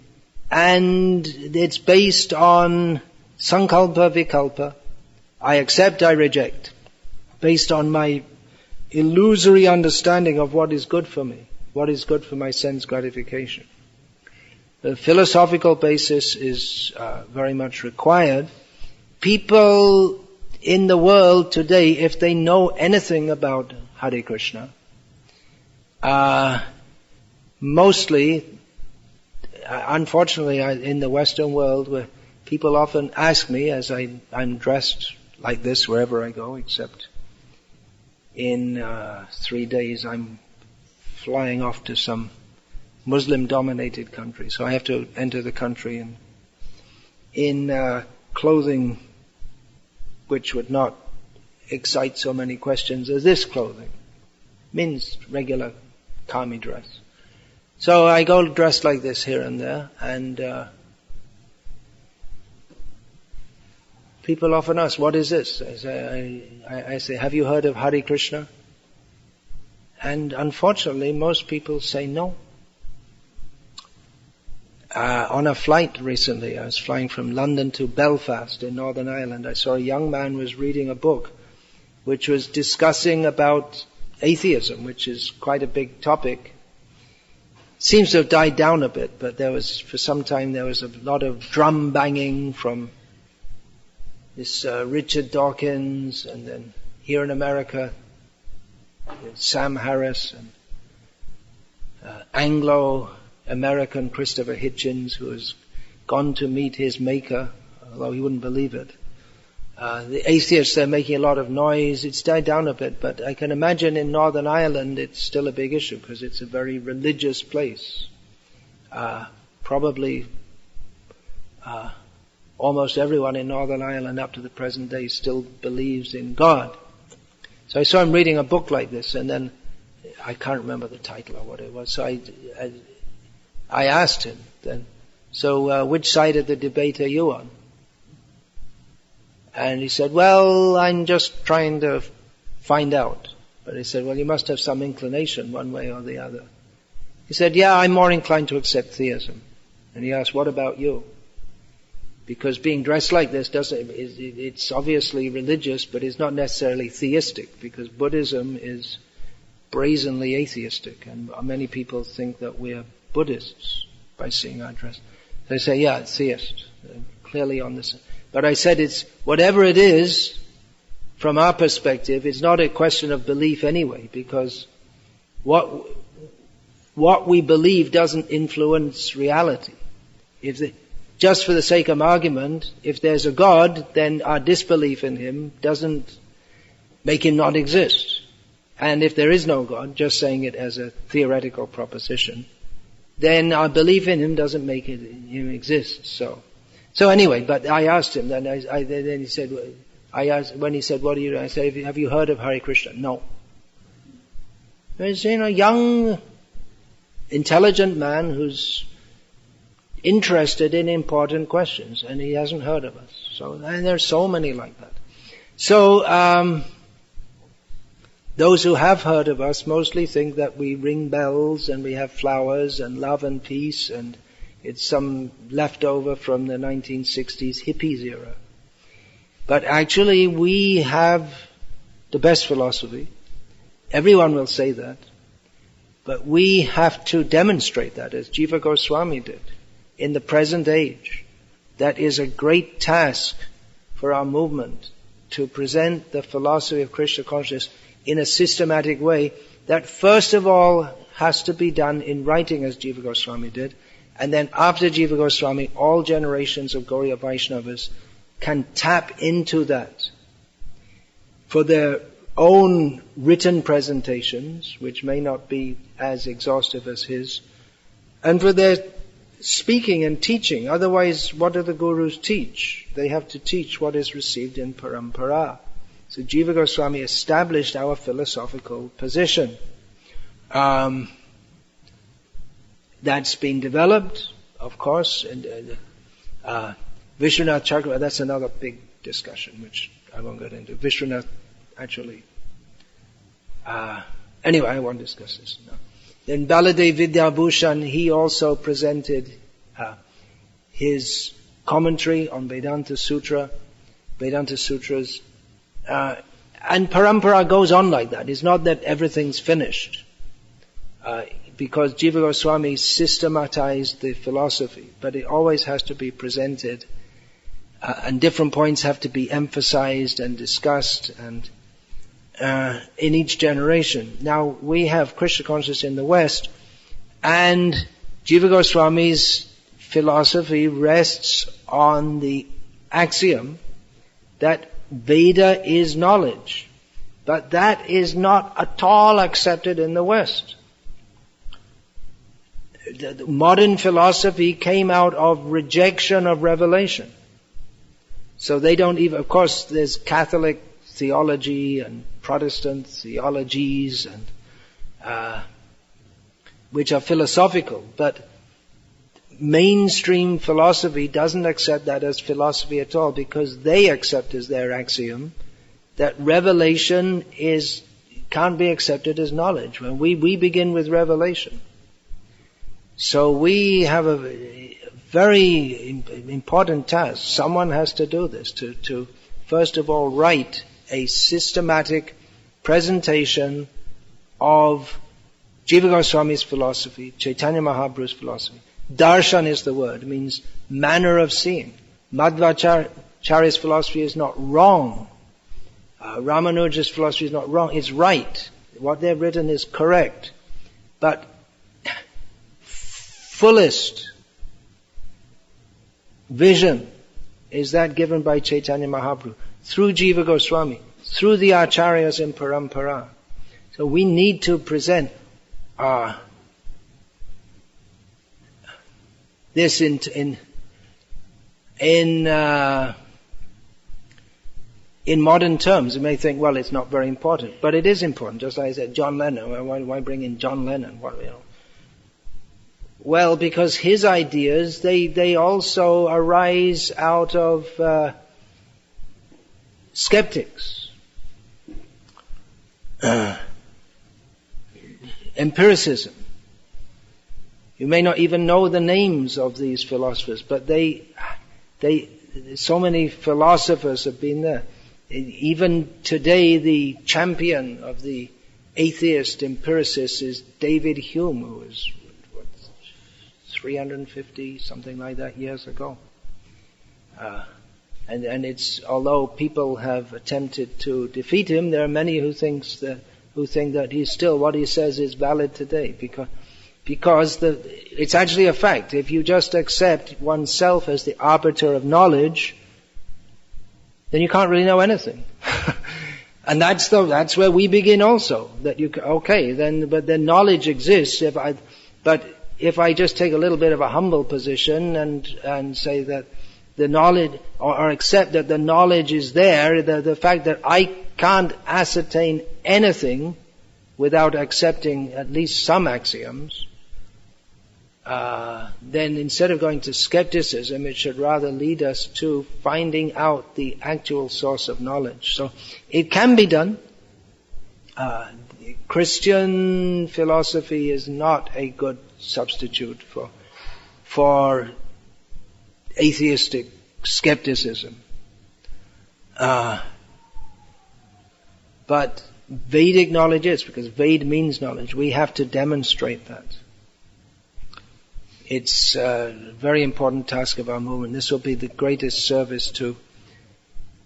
And it's based on sankalpa, vikalpa. I accept, I reject. Based on my illusory understanding of what is good for me, what is good for my sense gratification. The philosophical basis is very much required. People in the world today, if they know anything about Hare Krishna, mostly, unfortunately, in the Western world, where people often ask me, as I'm dressed like this wherever I go, except in 3 days I'm flying off to some Muslim-dominated country, so I have to enter the country in clothing which would not excite so many questions as this clothing. Means regular kami dress. So I go dressed like this here and there, and people often ask, what is this? I say, have you heard of Hare Krishna? And unfortunately, most people say no. On a flight recently, I was flying from London to Belfast in Northern Ireland. I saw a young man was reading a book which was discussing about atheism, which is quite a big topic. Seems to have died down a bit, but for some time there was a lot of drum banging from this Richard Dawkins, and then here in America, Sam Harris, and Anglo-American Christopher Hitchens, who has gone to meet his maker, although he wouldn't believe it. The atheists, they're making a lot of noise. It's died down a bit, but I can imagine in Northern Ireland it's still a big issue because it's a very religious place. Probably almost everyone in Northern Ireland up to the present day still believes in God. So I saw him reading a book like this, and then I can't remember the title or what it was. So I asked him then, so which side of the debate are you on? And he said, well, I'm just trying to find out. But he said, well, you must have some inclination one way or the other. He said, yeah, I'm more inclined to accept theism. And he asked, what about you? Because being dressed like this it's obviously religious, but it's not necessarily theistic, because Buddhism is brazenly atheistic, and many people think that we're Buddhists by seeing our dress. They say, yeah, it's theist, clearly on this. But I said it's, whatever it is, from our perspective, it's not a question of belief anyway, because what we believe doesn't influence reality. Just for the sake of argument, if there's a God, then our disbelief in Him doesn't make Him not exist. And if there is no God, just saying it as a theoretical proposition, then our belief in Him doesn't make Him exist. So anyway, but I asked him, then then he said, when he said, what do you do? I said, have you heard of Hare Krishna? No. There's, a young, intelligent man who's interested in important questions, and he hasn't heard of us. And there's so many like that. So, those who have heard of us mostly think that we ring bells and we have flowers and love and peace, and it's some leftover from the 1960s hippies era. But actually we have the best philosophy. Everyone will say that. But we have to demonstrate that, as Jiva Goswami did, in the present age. That is a great task for our movement, to present the philosophy of Krishna consciousness in a systematic way that first of all has to be done in writing, as Jiva Goswami did, and then after Jiva Goswami, all generations of Gauriya Vaishnavas can tap into that for their own written presentations, which may not be as exhaustive as his, and for their speaking and teaching. Otherwise, what do the gurus teach? They have to teach what is received in parampara. So Jiva Goswami established our philosophical position. That's been developed, of course, and Vishwanath Chakravarti, that's another big discussion, which I won't get into. Vishwanath, actually, anyway, I won't discuss this now. Then Baladev Vidyabhushan, he also presented his commentary on Vedanta Sutras, and parampara goes on like that. It's not that everything's finished, because Jiva Goswami systematized the philosophy, but it always has to be presented, and different points have to be emphasized and discussed, and in each generation. Now, we have Krishna consciousness in the West, and Jiva Goswami's philosophy rests on the axiom that Veda is knowledge. But that is not at all accepted in the West. The modern philosophy came out of rejection of revelation. So they don't even, of course, there's Catholic theology and Protestant theologies, and which are philosophical, but mainstream philosophy doesn't accept that as philosophy at all, because they accept as their axiom that revelation can't be accepted as knowledge. When we begin with revelation. So we have a very important task. Someone has to do this, to first of all write a systematic presentation of Jiva Goswami's philosophy, Chaitanya Mahaprabhu's philosophy. Darshan is the word, it means manner of seeing. Madhvacharya's philosophy is not wrong. Ramanuja's philosophy is not wrong, it's right. What they've written is correct. But fullest vision is that given by Chaitanya Mahaprabhu, through Jiva Goswami, through the Acharyas in Parampara. So we need to present this in modern terms. You may think, well, it's not very important, but it is important. Just like I said, John Lennon. Why bring in John Lennon? Well, because his ideas they also arise out of skeptics, empiricism. You may not even know the names of these philosophers, but so many philosophers have been there. Even today, the champion of the atheist empiricists is David Hume, who was 350, something like that, years ago. And it's, although people have attempted to defeat him, there are many who think that he's still, what he says is valid today, because it's actually a fact. If you just accept oneself as the arbiter of knowledge, then you can't really know anything. And that's where we begin also. That but then knowledge exists. But if I just take a little bit of a humble position and say that the knowledge, or accept that the knowledge is there, the fact that I can't ascertain anything without accepting at least some axioms, then instead of going to skepticism, it should rather lead us to finding out the actual source of knowledge. So it can be done. Christian philosophy is not a good substitute for atheistic skepticism. But Vedic knowledge is, because Ved means knowledge. We have to demonstrate that. It's a very important task of our movement. This will be the greatest service to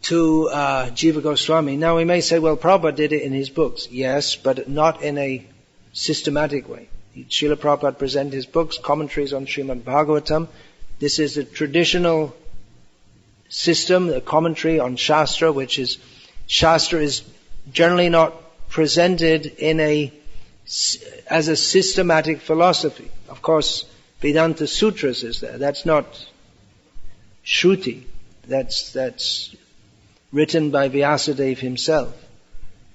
Jiva Goswami. Now we may say, well, Prabhupada did it in his books. Yes, but not in a systematic way. Srila Prabhupada presented his books, commentaries on Srimad Bhagavatam. This is a traditional system, a commentary on Shastra, Shastra is generally not presented as a systematic philosophy. Of course, Vedanta Sutras is there. That's not Shruti. That's written by Vyasadeva himself.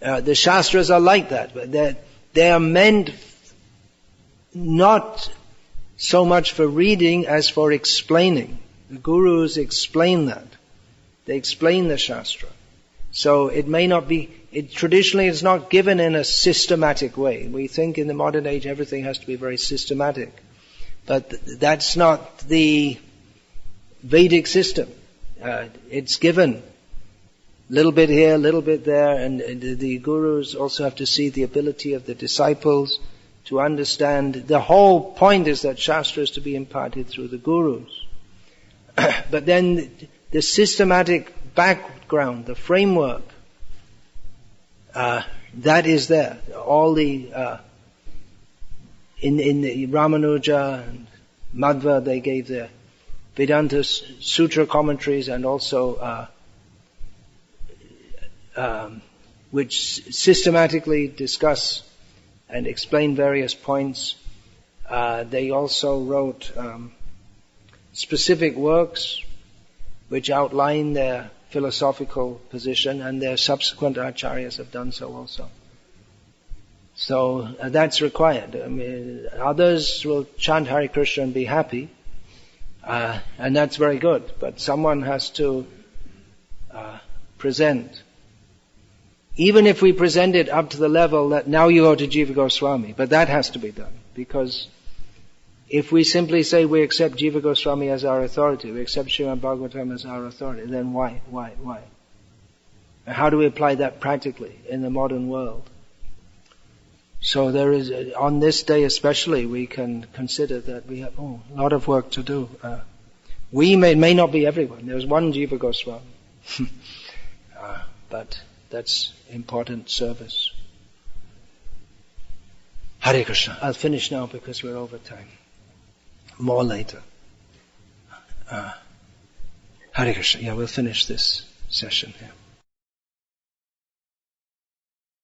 The Shastras are like that, but they are meant not so much for reading as for explaining. The Gurus explain that. They explain the Shastra. So it may not be, traditionally it's not given in a systematic way. We think in the modern age everything has to be very systematic. But that's not the Vedic system. It's given little bit here, little bit there, and the Gurus also have to see the ability of the disciples to understand. The whole point is that Shastra is to be imparted through the Gurus. But then the systematic background, the framework, that is there. All the in the Ramanuja and Madhva, they gave their Vedanta Sutra commentaries, and also which systematically discuss and explain various points. They also wrote specific works which outline their philosophical position, and their subsequent acharyas have done so also. So that's required. I mean, others will chant Hare Krishna and be happy, and that's very good, but someone has to present. Even if we present it up to the level that now you go to Jiva Goswami, but that has to be done, because if we simply say we accept Jiva Goswami as our authority, we accept Srimad Bhagavatam as our authority, then why? And how do we apply that practically in the modern world? So there is, on this day especially, we can consider that we have a lot of work to do. We may not be everyone. There's one Jiva Goswami. But that's important service. Hare Krishna. I'll finish now because we're over time. More later. Hare Krishna. Yeah, we'll finish this session here.